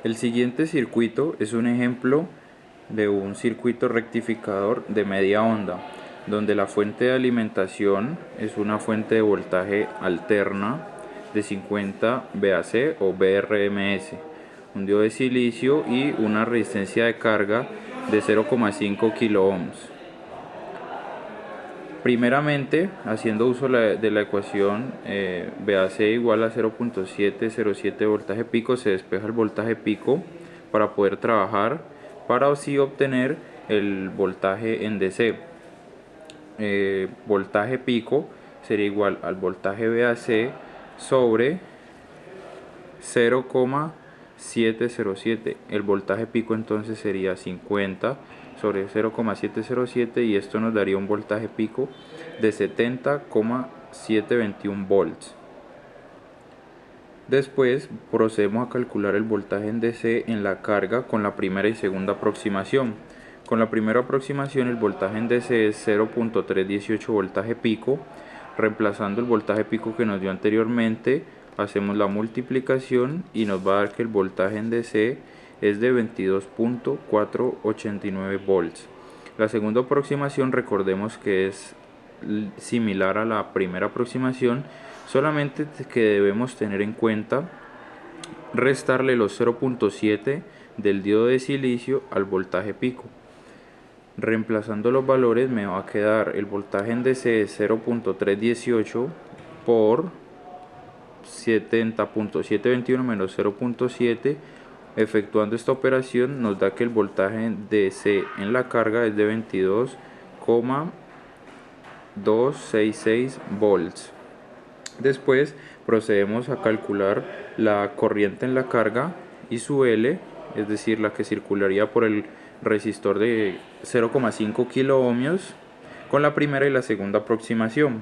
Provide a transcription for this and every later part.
El siguiente circuito es un ejemplo de un circuito rectificador de media onda, donde la fuente de alimentación es una fuente de voltaje alterna de 50 VAC o BRMS, un diodo de silicio y una resistencia de carga de 0,5 kiloohms. Primeramente, haciendo uso de la ecuación VAC igual a 0.707 voltaje pico, se despeja el voltaje pico para poder trabajar, para así obtener el voltaje en DC. Voltaje pico sería igual al voltaje VAC sobre 0,707. El voltaje pico entonces sería 50 sobre 0,707 y esto nos daría un voltaje pico de 70,721 volts. Después procedemos a calcular el voltaje en DC en la carga con la primera y segunda aproximación. Con la primera aproximación el voltaje en DC es 0.318 voltaje pico. Reemplazando el voltaje pico que nos dio anteriormente, hacemos la multiplicación y nos va a dar que el voltaje en DC es de 22.489 volts. La segunda aproximación, recordemos que es similar a la primera aproximación, solamente que debemos tener en cuenta restarle los 0.7 del diodo de silicio al voltaje pico. Reemplazando los valores me va a quedar el voltaje en DC de 0.318 por 70.721 menos 0.7. Efectuando esta operación nos da que el voltaje en DC en la carga es de 22,266 volts. Después procedemos a calcular la corriente en la carga y su L, es decir, la que circularía por el resistor de 0,5 kiloohmios con la primera y la segunda aproximación.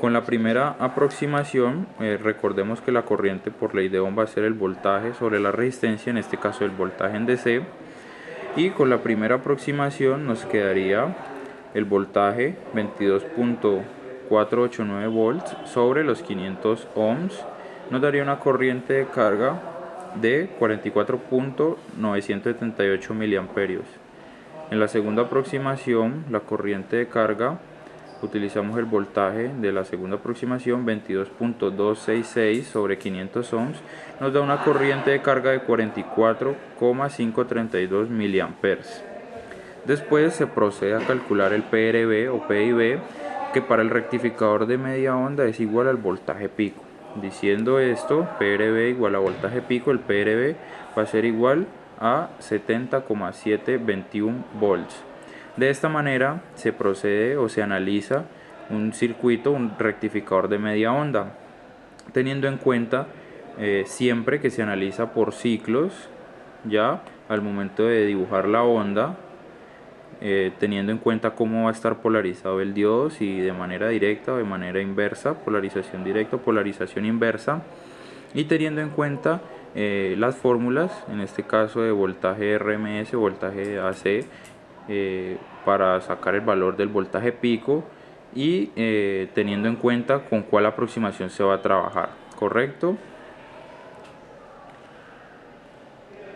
Con la primera aproximación, recordemos que la corriente por ley de Ohm va a ser el voltaje sobre la resistencia, en este caso el voltaje en DC, y con la primera aproximación nos quedaría el voltaje 22.489 volts sobre los 500 ohms, nos daría una corriente de carga de 44.978 miliamperios. En la segunda aproximación, la corriente de carga, utilizamos el voltaje de la segunda aproximación 22.266 sobre 500 ohms, nos da una corriente de carga de 44,532 miliamperes. Después se procede a calcular el PRB o PIB, que para el rectificador de media onda es igual al voltaje pico. Diciendo esto, PRB igual a voltaje pico, el PRB va a ser igual a 70,721 volts. De esta manera se procede o se analiza un circuito, un rectificador de media onda, teniendo en cuenta siempre que se analiza por ciclos, ya al momento de dibujar la onda, teniendo en cuenta cómo va a estar polarizado el diodo, si de manera directa o de manera inversa, polarización directa o polarización inversa, y teniendo en cuenta las fórmulas, en este caso de voltaje RMS o voltaje AC, para sacar el valor del voltaje pico y teniendo en cuenta con cuál aproximación se va a trabajar, ¿correcto?